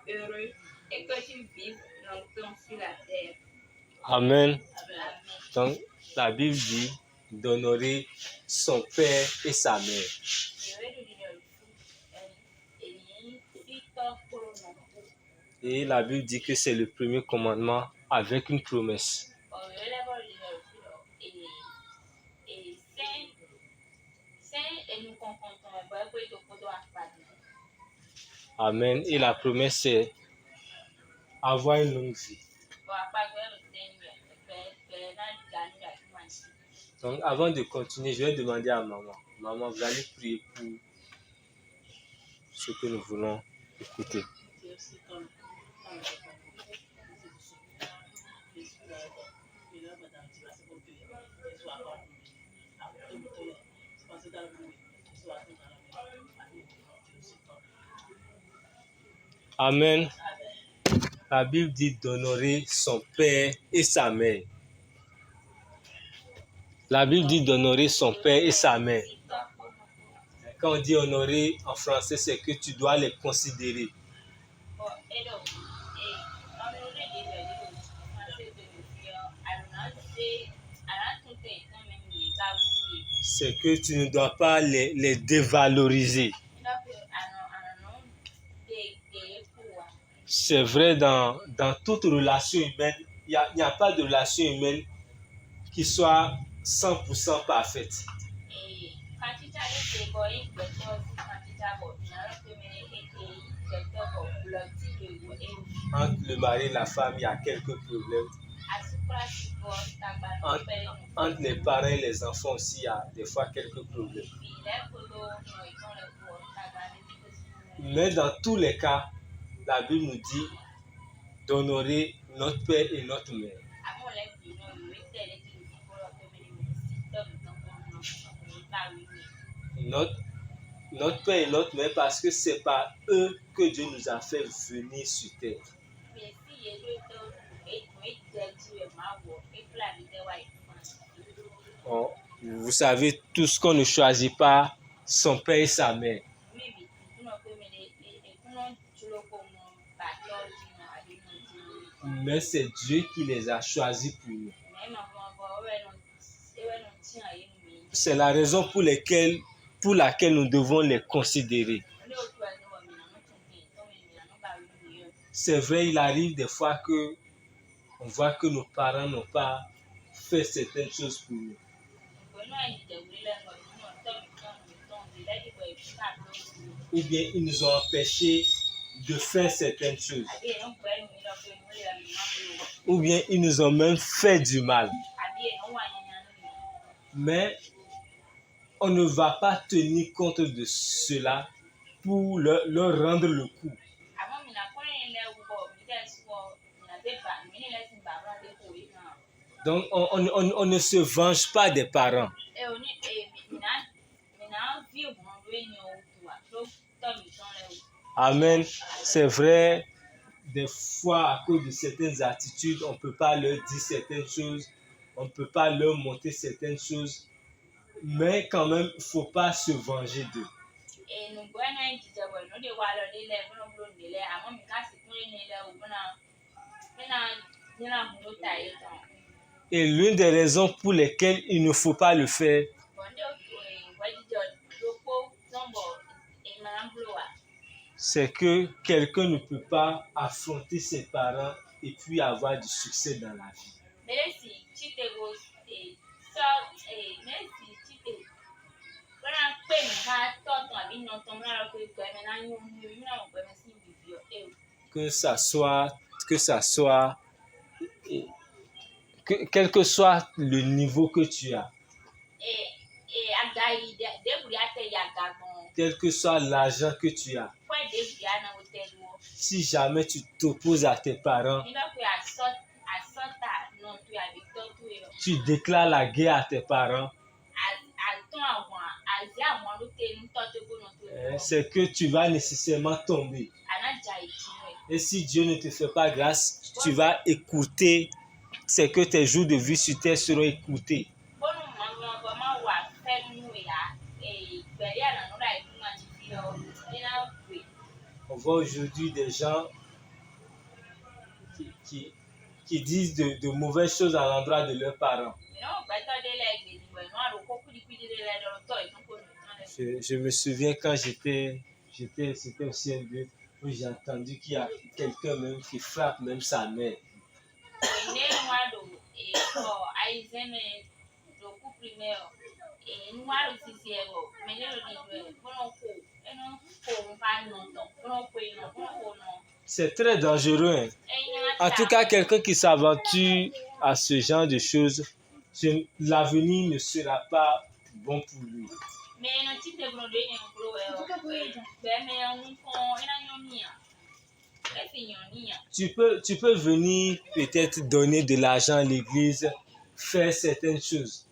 heureux et que tu vives longtemps sur la terre. Amen. Donc, la Bible dit d'honorer son père et sa mère. Et la Bible dit que c'est le premier commandement avec une promesse. Amen. Et la promesse, c'est avoir une longue vie. Donc, avant de continuer, je vais demander à maman. Maman, vous allez prier pour ce que nous voulons écouter. Amen. La Bible dit d'honorer son père et sa mère. La Bible dit d'honorer son père et sa mère. Quand on dit honorer en français, c'est que tu dois les considérer. C'est que tu ne dois pas les dévaloriser. C'est vrai dans toute relation humaine, il n'y a pas de relation humaine qui soit 100% parfaite. Entre le mari et la femme, il y a quelques problèmes. Entre les parents et les enfants aussi, il y a des fois quelques problèmes. Mais dans tous les cas, la Bible nous dit d'honorer notre père et notre mère. Notre père et notre mère, parce que c'est par eux que Dieu nous a fait venir sur terre. Oh, vous savez tous qu'on ne choisit pas son père et sa mère. Mais c'est Dieu qui les a choisis pour nous. C'est la raison pour laquelle nous devons les considérer. C'est vrai, il arrive des fois que on voit que nos parents n'ont pas fait certaines choses pour nous. Ou bien ils nous ont empêchés de faire certaines choses. Ou bien ils nous ont même fait du mal. Mais on ne va pas tenir compte de cela pour leur rendre le coup. Donc on ne se venge pas des parents. Amen. C'est vrai, des fois à cause de certaines attitudes, on ne peut pas leur dire certaines choses, on ne peut pas leur montrer certaines choses, mais quand même, il ne faut pas se venger d'eux. Et l'une des raisons pour lesquelles il ne faut pas le faire, c'est que quelqu'un ne peut pas affronter ses parents et puis avoir du succès dans la vie. Quel que soit le niveau que tu as, quel que soit l'argent que tu as, si jamais tu t'opposes à tes parents, tu déclares la guerre à tes parents, c'est que tu vas nécessairement tomber. Et si Dieu ne te fait pas grâce, tu vas écouter, c'est que tes jours de vie sur terre seront écoutés. On voit aujourd'hui des gens qui disent de mauvaises choses à l'endroit de leurs parents. Je me souviens quand c'était aussi un lieu où j'ai entendu qu'il y a quelqu'un même qui frappe même sa mère. C'est très dangereux. Hein. En tout cas, quelqu'un qui s'aventure à ce genre de choses, l'avenir ne sera pas bon pour lui. Tu peux venir peut-être donner de l'argent à l'église, faire certaines choses.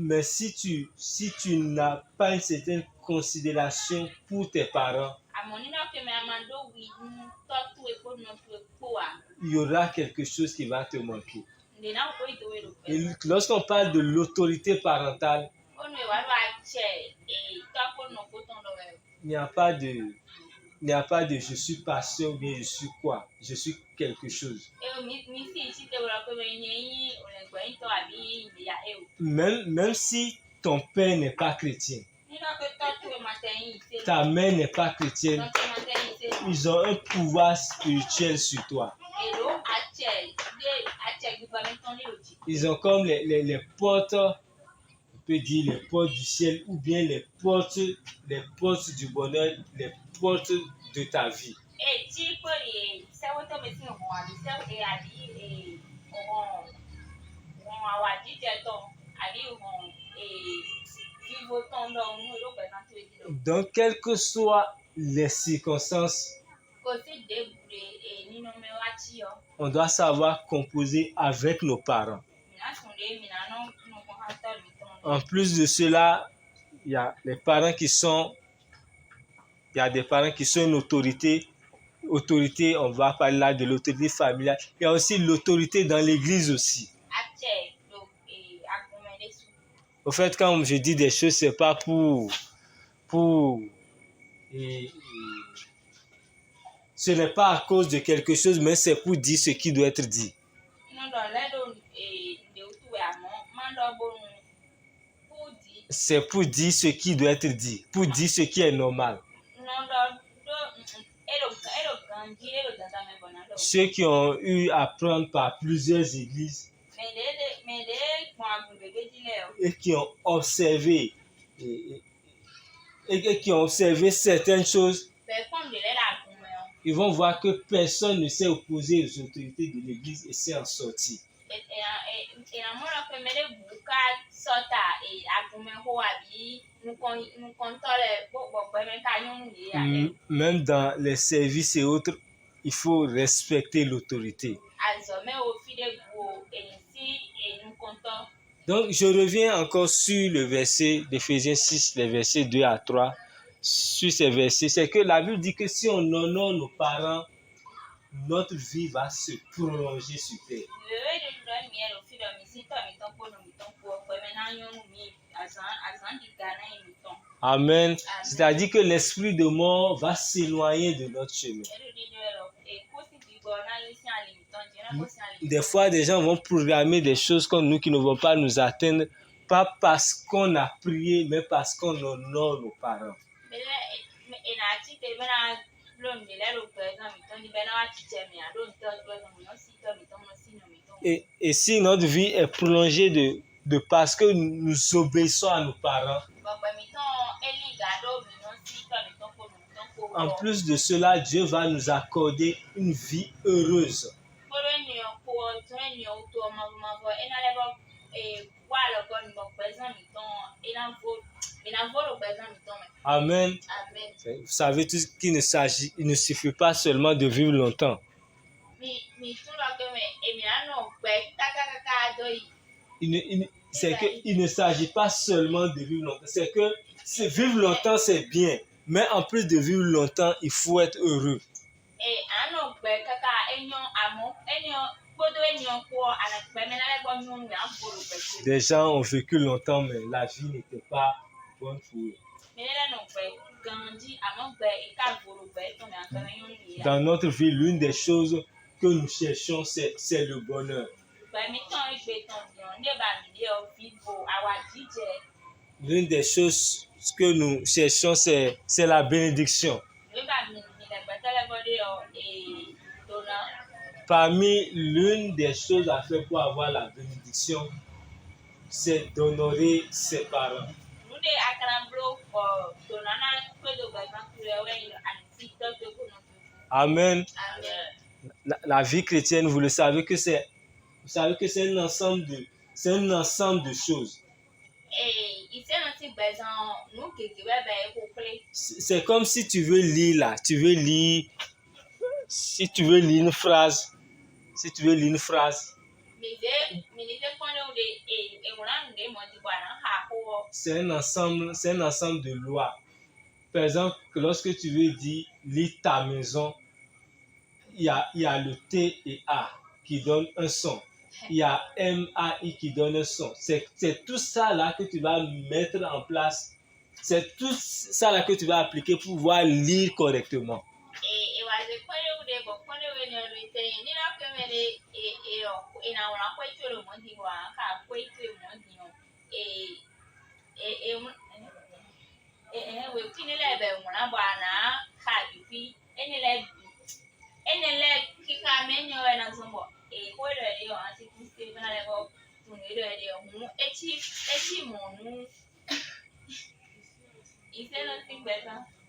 Mais si tu n'as pas une certaine considération pour tes parents, il y aura quelque chose qui va te manquer. Et lorsqu'on parle de l'autorité parentale, il n'y a pas de je suis pasteur ou bien je suis quoi, je suis quelque chose. Même si ton père n'est pas chrétien, ta mère n'est pas chrétienne, ils ont un pouvoir spirituel sur toi. Ils ont comme les portes, on peut dire les portes du ciel ou bien les portes du bonheur, les portes de ta vie. Donc, quelles que soient les circonstances, on doit savoir composer avec nos parents. En plus de cela, il y a des parents qui sont une autorité. Autorité, on va parler là de l'autorité familiale. Il y a aussi l'autorité dans l'église aussi. Au fait, quand je dis des choses, c'est pas ce n'est pas à cause de quelque chose, mais c'est pour dire ce qui doit être dit. C'est pour dire ce qui doit être dit, pour dire ce qui est normal. Ceux qui ont eu à prendre par plusieurs églises et qui ont observé certaines choses, ils vont voir que personne ne s'est opposé aux autorités de l'église et s'est en sorti. Même dans les services et autres, il faut respecter l'autorité. Donc, je reviens encore sur le verset d'Éphésiens 6, les versets 2 à 3. Sur ces versets, c'est que la Bible dit que si on honore nos parents, notre vie va se prolonger sur terre. Amen. C'est-à-dire que l'esprit de mort va s'éloigner de notre chemin. Des fois, des gens vont programmer des choses comme nous qui ne vont pas nous atteindre, pas parce qu'on a prié, mais parce qu'on honore nos parents. Et si notre vie est prolongée de parce que nous obéissons à nos parents, en plus de cela, Dieu va nous accorder une vie heureuse. Amen. Vous savez tout qu'il ne suffit pas seulement de vivre longtemps. Il ne s'agit pas seulement de vivre longtemps. C'est que vivre longtemps, c'est bien. Mais en plus de vivre longtemps, il faut être heureux. Des gens ont vécu longtemps, mais la vie n'était pas bonne pour eux. Dans notre vie, l'une des choses que nous cherchons, c'est le bonheur. L'une des choses que nous cherchons, c'est la bénédiction. Parmi l'une des choses à faire pour avoir la bénédiction, c'est d'honorer ses parents. Amen. La vie chrétienne, vous le savez que c'est un ensemble de choses. C'est comme si tu veux lire une phrase. Si tu veux lire une phrase, c'est un ensemble de lois. Par exemple, lorsque tu veux dire lis ta maison, il y a le T et A qui donne un son. Il y a M-A-I qui donne un son. C'est tout ça là que tu vas mettre en place. C'est tout ça là que tu vas appliquer pour pouvoir lire correctement.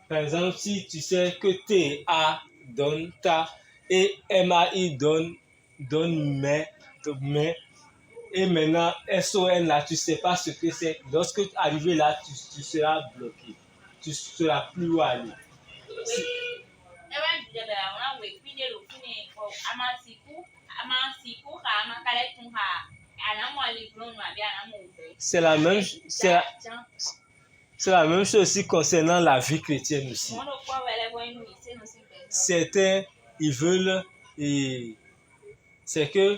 Par exemple, si tu sais que T-A donne ta et M-A-I donne mais, et maintenant S-O-N là, tu ne sais pas ce que c'est. Lorsque tu arrives là, tu seras bloqué. Tu ne seras plus où aller. C'est la même chose aussi concernant la vie chrétienne aussi. Certains, ils veulent, et c'est que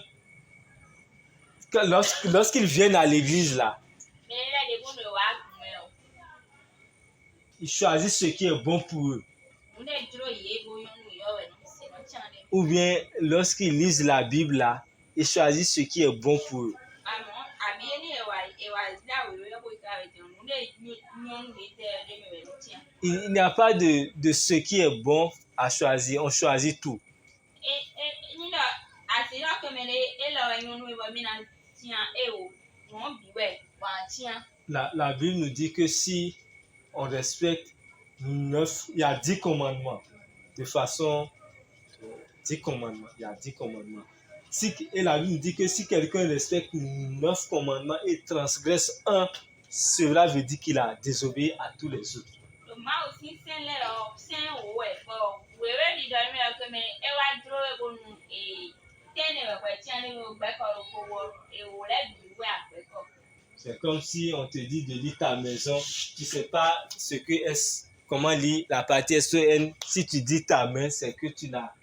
lorsqu'ils viennent à l'église là, ils choisissent ce qui est bon pour eux. Ou bien lorsqu'ils lisent la Bible là, ils choisissent ce qui est bon pour eux. Il n'y a pas de ce qui est bon à choisir, on choisit tout. La Bible nous dit que si on respecte il y a 10 commandements. De façon, 10 commandements, il y a 10 commandements. Et la Bible nous dit que si quelqu'un respecte 9 commandements et transgresse un, cela veut dire qu'il a désobéi à tous les autres. C'est comme si on te dit de lire ta maison, tu ne sais pas comment lire la partie S-O-N. Si tu dis ta main, c'est que tu n'as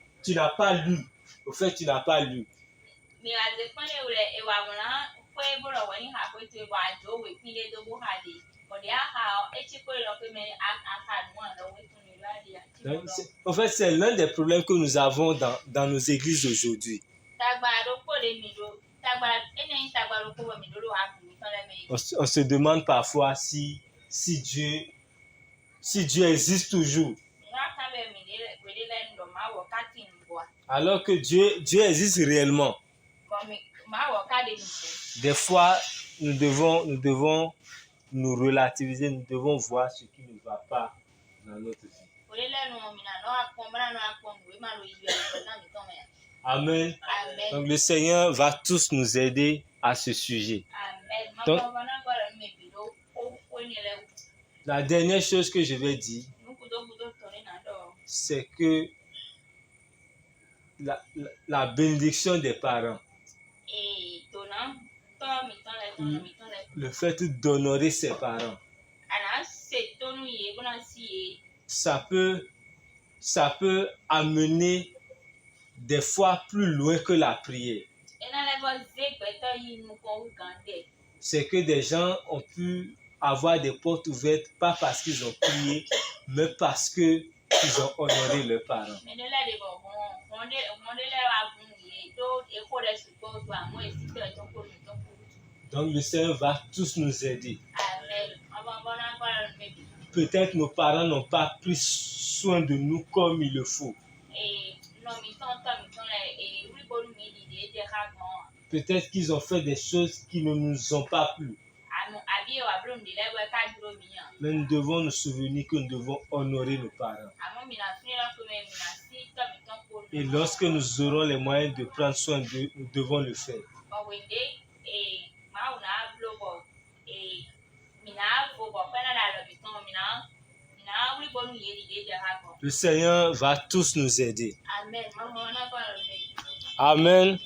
pas lu. Au fait, tu n'as pas lu. Donc, en fait, c'est l'un des problèmes que nous avons dans nos églises aujourd'hui. On se demande parfois si Dieu existe toujours. Alors que Dieu existe réellement. Des fois, nous devons nous relativiser, nous devons voir ce qui ne va pas dans notre vie. Amen. Donc le Seigneur va tous nous aider à ce sujet. Donc, la dernière chose que je vais dire, c'est que la bénédiction des parents, le fait d'honorer ses parents, ça peut amener des fois plus loin que la prière. C'est que des gens ont pu avoir des portes ouvertes, pas parce qu'ils ont prié, mais parce qu'ils ont honoré leurs parents. Mais ne l'a dit bon, on est là à vous, et tout, et pour les supports, moi, et si tu es ton pour nous. Donc le Seigneur va tous nous aider. Amen. Peut-être nos parents n'ont pas pris soin de nous comme il le faut. Peut-être qu'ils ont fait des choses qui ne nous ont pas plu. Mais nous devons nous souvenir que nous devons honorer nos parents. Et lorsque nous aurons les moyens de prendre soin d'eux, nous devons le faire. Le Seigneur va tous nous aider. Amen.